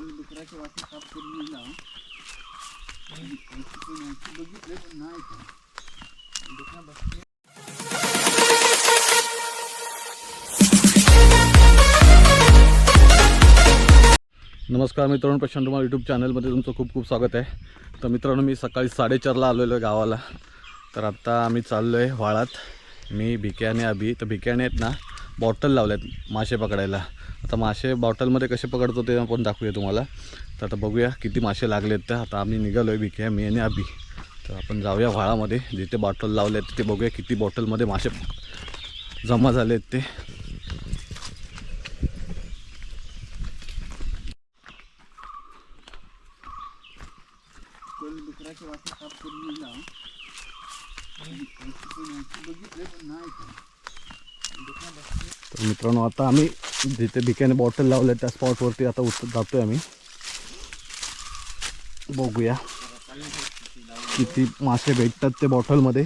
डुकराची वाटी साफ करून दिला बघितले पण नाही डुकरा बसले. नमस्कार मित्रांनो, प्रशांत कुमार यूट्यूब चॅनलमध्ये तुमचं खूप खूप स्वागत आहे. तर मित्रांनो, मी सकाळी 4:30ला आलेलो आहे गावाला. तर आत्ता आम्ही चाललो आहे वाळात, मी भिक्याने अभि. तर भिक्याने आहेत ना बॉटल लावल्यात मासे पकडायला. आता मासे बॉटलमध्ये कसे पकडतो ते आपण दाखवूया तुम्हाला. तर आता बघूया किती मासे लागलेत. तर आता आम्ही निघालो आहे भिक्या, मी आणि अभि. तर आपण जाऊया व्हाळामध्ये, जिथे बॉटल लावले आहेत तिथे बघूया किती बॉटलमध्ये मासे जमा झाले आहेत ते. डुकराची वाटी साफ करून दिला बघितले पण नाही डुकरा बसले. तर मित्रांनो, आता आम्ही जिथे भिक्याने बॉटल लावले त्या स्पॉटवरती आता जातोय आम्ही. बघूया किती मासे भेटतात ते बॉटलमध्ये.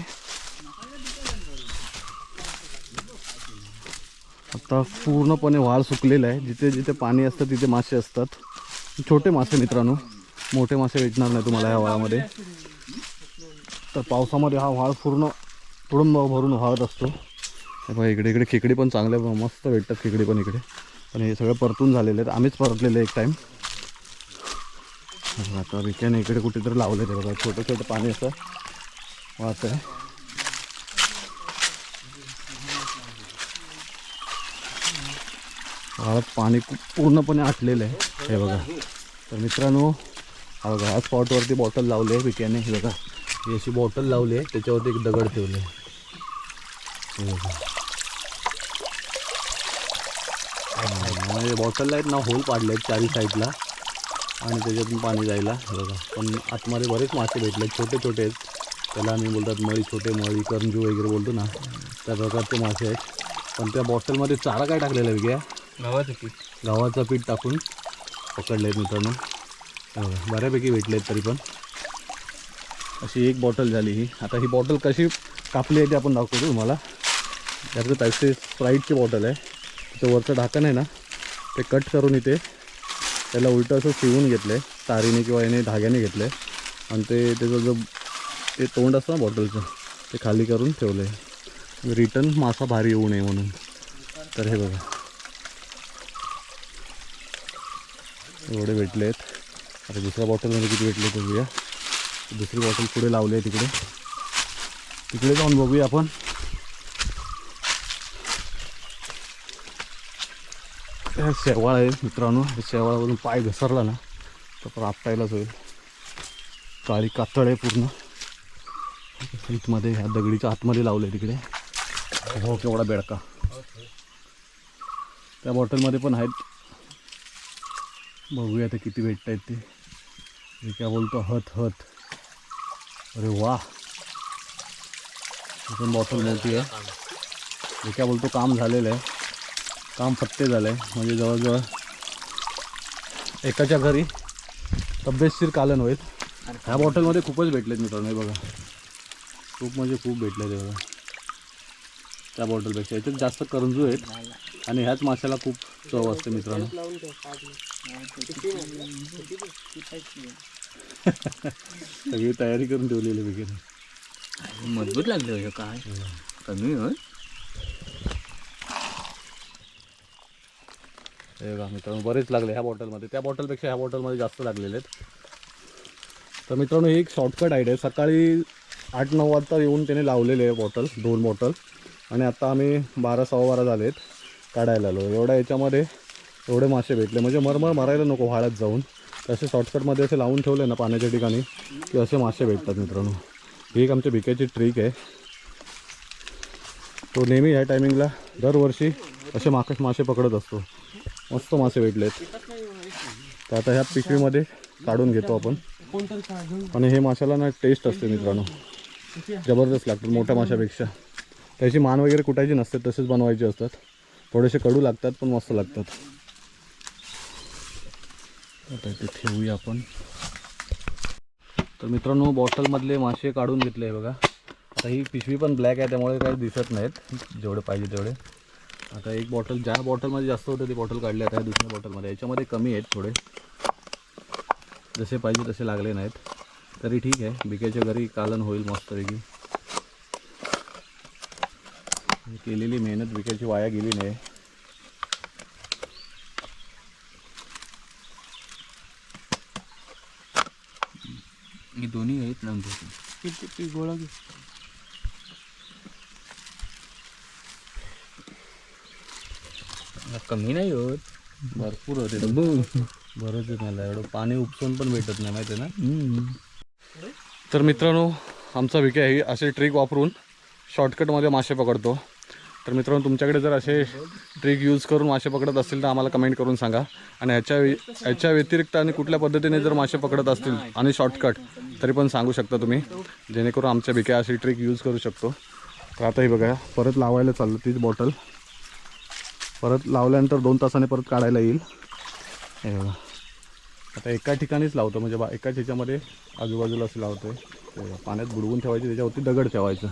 आता पूर्णपणे व्हाळ सुकलेलं आहे. जिथे जिथे पाणी असतं तिथे मासे असतात. छोटे मासे मित्रांनो, मोठे मासे भेटणार नाही तुम्हाला या व्हाळामध्ये. तर पावसामध्ये हा व्हाळ पूर्ण भरून वाहत असतो. बघा इकडे इकडे खेकडी पण चांगल्या मस्त भेटतात, खेकडी पण इकडे. पण हे सगळं परतून झालेले आहेत, आम्हीच परतलेले एक टाईम. आता भिक्याने इकडे कुठेतरी लावले ते बघा, छोटं छोटं पाणी असं वाहत आहे. व्हाळात पाणी पूर्णपणे आटलेलं आहे हे बघा. तर मित्रांनो, हा बघा ह्या स्पॉटवरती बॉटल लावली आहे भिक्याने. हे बघा, ही अशी बॉटल लावली आहे, त्याच्यावरती एक दगड ठेवले. हे बघा, म्हणजे बॉटलला आहेत ना होल पाडले आहेत चारी साईडला आणि त्याच्यातून पाणी जायला. हे बघा, पण आतमध्ये बरेच मासे भेटले, छोटे छोटे आहेत. त्याला आम्ही बोलतात मळी, छोटे मळी, करंजू वगैरे बोलतो ना, त्या प्रकारचे मासे आहेत. पण त्या बॉटलमध्ये चारा काय टाकलेला आहे वेगळ्या? गव्हाचं पीठ टाकून पकडले आहेत मित्रांनो. बऱ्यापैकी भेटले आहेत तरी पण. अशी एक बॉटल झाली ही. आता ही बॉटल कशी कापली आहे ते आपण दाखवतो तुम्हाला. त्याचं पैसे स्प्राईटची बॉटल आहे. त्याचं वरचं ढाकण आहे ना, ते कट करून इथे त्याला उलटं असं शिवून घेतलं आहे तारीने किंवा याने धाग्याने घेतलं आहे. आणि त्याचं जो ते तोंड असतं ना बॉटलचं, ते खाली करून ठेवलं आहे, रिटर्न मासा भारी येऊ नये म्हणून. तर हे बघा एवढे भेटले आहेत. आता दुसऱ्या बॉटलमध्ये किती भेटले ते बघूया. दुसरी बॉटल पुढे लावली आहे तिकडे, तिकडे जाऊन बघूया आपण. शेवाळ आहे मित्रांनो, शेवाळावरून पाय घसरला ना तर आपटायलाच होईल. काळी कातळ आहे पूर्ण. इथमध्ये ह्या दगडीच्या आतमध्ये लावलं आहे तिकडे. हो केवढा बेडका. त्या बॉटलमध्ये पण आहेत, बघूया ते किती भेटत आहेत ते. हे काय बोलतो हत. अरे वा, पण बॉटल मोठी आहे. हे काय बोलतो काम झालेलं आहे, काम पत्ते झालं आहे. म्हणजे जवळजवळ एकाच्या घरी तब्येतशीर कालन होईल. ह्या बॉटलमध्ये खूपच भेटलेत मित्रांनो. हे बघा, खूप म्हणजे खूप भेटले ते बघा. त्या बॉटलपेक्षा याच्यात जास्त करंजू आहेत आणि ह्याच माशाला खूप चव असते मित्रांनो. सगळी तयारी करून ठेवलेली वगैरे. मजबूत लागले काय कमी होय. हे बघा मित्रांनो, बरेच लागले ह्या बॉटलमध्ये. त्या बॉटलपेक्षा ह्या बॉटलमध्ये जास्त लागलेले आहेत. तर मित्रांनो, ही एक शॉर्टकट आयडिया आहे. सकाळी 8-9 वाजता येऊन त्याने लावलेले आहे बॉटल, 2 बॉटल. आणि आता आम्ही 12-12:15 झाले आहेत काढायला आलो. एवढ्या याच्यामध्ये एवढे मासे भेटले, म्हणजे मरमर मारायला नको व्हाळ्यात जाऊन. तसे शॉर्टकटमध्ये असे लावून ठेवले ना पाण्याच्या ठिकाणी की असे मासे भेटतात मित्रांनो. ही एक आमच्या भिक्याची ट्रिक आहे. तो नेहमी ह्या टायमिंगला दरवर्षी असे मासे पकडत असतो. मस्त मासे भेटलेत. तर आता ह्या पिशवीमध्ये काढून घेतो आपण. आणि हे माशाला ना टेस्ट असते मित्रांनो, जबरदस्त लागतात मोठ्या माशापेक्षा. त्याची मान वगैरे कुटायची नसते, तसेच बनवायचे असतात. थोडेसे कडू लागतात पण मस्त लागतात. आता इथे ठेवूया आपण. तर मित्रांनो, बॉटलमधले मासे काढून घेतले बघा. आता ही पिशवी पण ब्लॅक आहे त्यामुळे काही दिसत नाहीत जेवढे पाहिजे तेवढे. आता एक बॉटल, ज्या बॉटलमध्ये जास्त होतं ती बॉटल काढली. आता दुसऱ्या बॉटलमध्ये, याच्यामध्ये कमी आहेत थोडे. जसे पाहिजे तसे लागले नाहीत, तरी ठीक आहे. बिक्याच्या घरी कालन होईल मस्तपैकी. केलेली मेहनत बिक्याची वाया गेली नाही. हे दोन्ही आहेत ना किती गोळा घे. कमी नाही होत, भरपूर होते. बरंच आहे. मला एवढं पाणी उपसून पण भेटत नाही माहिती आहे ना. तर मित्रांनो, आमचा विके आहे असे ट्रिक वापरून शॉर्टकटमध्ये मासे पकडतो. तर मित्रांनो, तुमच्याकडे जर असे ट्रिक यूज करून मासे पकडत असतील तर आम्हाला कमेंट करून सांगा. आणि ह्याच्या व्यतिरिक्त आणि कुठल्या पद्धतीने जर मासे पकडत असतील आणि शॉर्टकट तरी पण सांगू शकता तुम्ही, जेणेकरून आमच्या बिक्या अशी ट्रिक यूज करू शकतो. तर आता ही बघा, परत लावायला चाललं. तीच बॉटल परत लावल्यानंतर 2 तासाने परत काढायला येईल. हे बघा, आता एका ठिकाणीच लावतो, म्हणजे एकाच ह्याच्यामध्ये आजूबाजूला असं लावतो आहे. पाण्यात बुडवून ठेवायचे, त्याच्यावरती दगड ठेवायचं.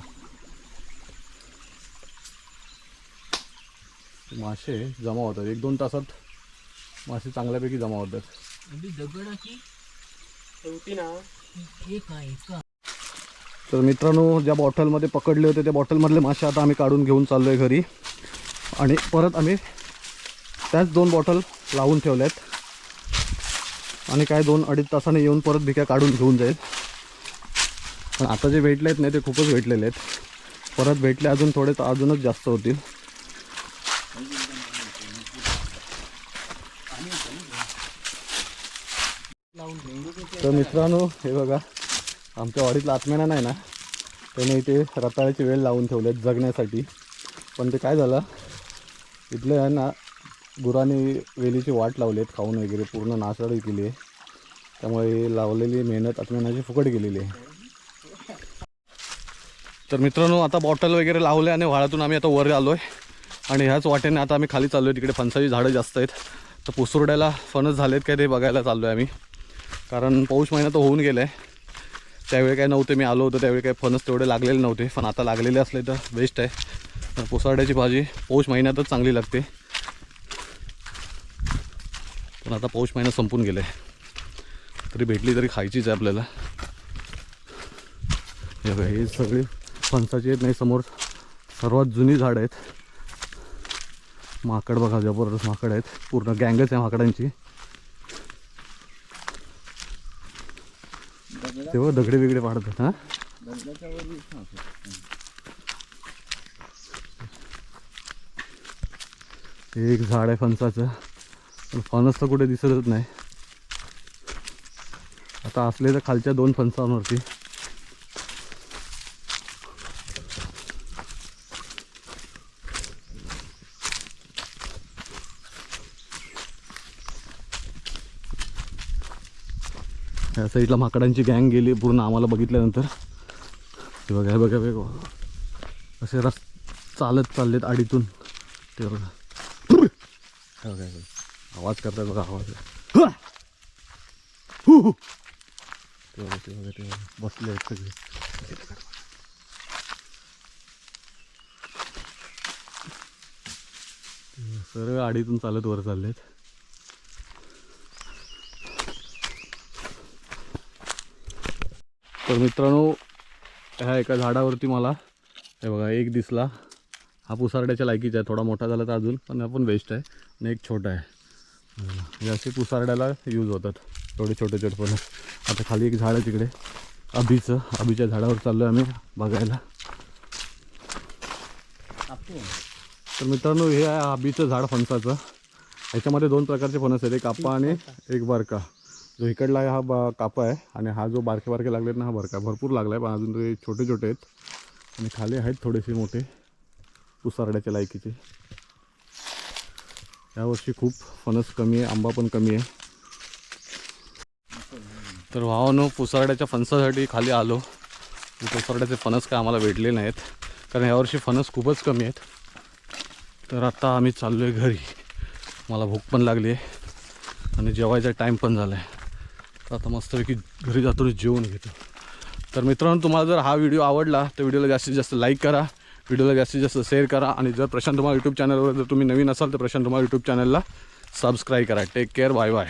मासे जमा होतात 1-2 तासात. मासे चांगल्यापैकी जमा होतात. तर मित्रांनो, ज्या बॉटलमध्ये पकडले होते त्या बॉटलमधले मासे आता आम्ही काढून घेऊन चाललो आहे घरी. आणि परत आम्ही त्याच 2 बॉटल लावून ठेवल्यात. आणि काय 2-2.5 तासाने येऊन परत बिक्या काढून घेऊन जाईल. पण आता जे भेटले आहेत नाही ते खूपच भेटलेले आहेत. परत भेटले अजून थोडे तर अजूनच जास्त होतील. तर मित्रांनो, हे बघा, आमच्या वाडीतला आत्म्याना नाही ना, त्याने इथे रताळ्याची वेळ लावून ठेवलेत जगण्यासाठी. पण ते काय झालं, इथले आहे ना गुरांनी वेलीची वाट लावलेत, खाऊन वगैरे पूर्ण नासाडी केली आहे. त्यामुळे लावलेली मेहनत आत्म्यानाची फुकट गेलेली आहे. तर मित्रांनो, आता बॉटल वगैरे लावले आणि व्हाळातून आम्ही आता वर आलो आहे. आणि ह्याच वाटेने आता आम्ही खाली चाललो आहे. तिकडे फणसाची झाडं जास्त आहेत. तर पुसुरड्याला फणस झालेत काय ते बघायला चाललो आहे आम्ही. कारण पौष महिना तर होऊन गेला आहे. त्यावेळी काय नव्हते, मी आलो होतो त्यावेळी काय फणस तेवढे लागलेले नव्हते. पण आता लागलेले असले तर बेस्ट आहे. तर पुसारड्याची भाजी पौष महिन्यातच चांगली लागते. पण आता पौष महिना संपून गेला आहे, तरी भेटली तरी खायचीच आहे आपल्याला. हे बघा, हे सगळे फणसाची आहेत. नाही, समोर सर्वात जुनी झाड आहेत. माकड बघा, जबरदस्त माकड आहेत. पूर्ण गँगच आहे माकडांची. तेव्हा दगडे वेगळे पाडतात. हां, एक झाड आहे फणसाचं, पण फणस तर कुठे दिसतच नाही. आता असले तर खालच्या 2 फणसांवरती. या साईडला माकडांची गँग गेली पूर्ण आम्हाला बघितल्यानंतर. ते बघा, बघा बघा, असे चालत चाललेत आडीतून. ते बघा, आवाज करतात बघा, आवाज. ते बघा, ते बघा, ते बघा, बसले आहेत सगळे. सर्व आडीतून चालत वर चाललेत. तर मित्रांनो, ह्या एका झाडावरती मला हे बघा एक दिसला. हा पुसारड्याच्या लायकीचा आहे. थोडा मोठा झाला तर अजून, पण हा पण बेस्ट आहे. आणि एक छोटा आहे. हे असे पुसारड्याला यूज होतात, थोडे छोटे छोटे पण. आता खाली एक झाड आहे तिकडे अभीच्या झाडावर चाललो आहे आम्ही बघायला. तर मित्रांनो, हे आहे अभीचं झाड फणसाचं. ह्याच्यामध्ये 2 प्रकारचे फणस आहेत, एक कापा आणि एक बारका. जो इकडला आहे हा कापा आहे, आणि हा जो बारके बारके लागलेत ना हा बारका. भरपूर लागला आहे, पण अजून ते छोटे छोटे आहेत. आणि खाली आहेत थोडेसे मोठे पुसारड्याच्या लायकीचे. यावर्षी खूप फणस कमी आहे, आंबा पण कमी आहे. तर भावानो, पुसारड्याच्या फणसासाठी खाली आलो. पुसारड्याचे फणस काय आम्हाला भेटले नाहीत, कारण यावर्षी फणस खूपच कमी आहेत. तर आता आम्ही चाललो आहे घरी. मला भूक पण लागली आहे आणि जेवायचा टाईम पण झाला आहे. तर आता मस्तपैकी घरी जातो, जेवून घेतो. तर मित्रांनो, तुम्हाला जर हा व्हिडिओ आवडला तर व्हिडिओला जास्तीत जास्त लाईक करा, व्हिडिओला जास्तीत जास्त शेअर करा. आणि जर प्रशांत धुमाळ यूट्यूब चॅनलवर जर तुम्ही नवीन असाल तर प्रशांत धुमाळ यूट्यूब चॅनलला सबस्क्राईब करा. Take care, bye bye.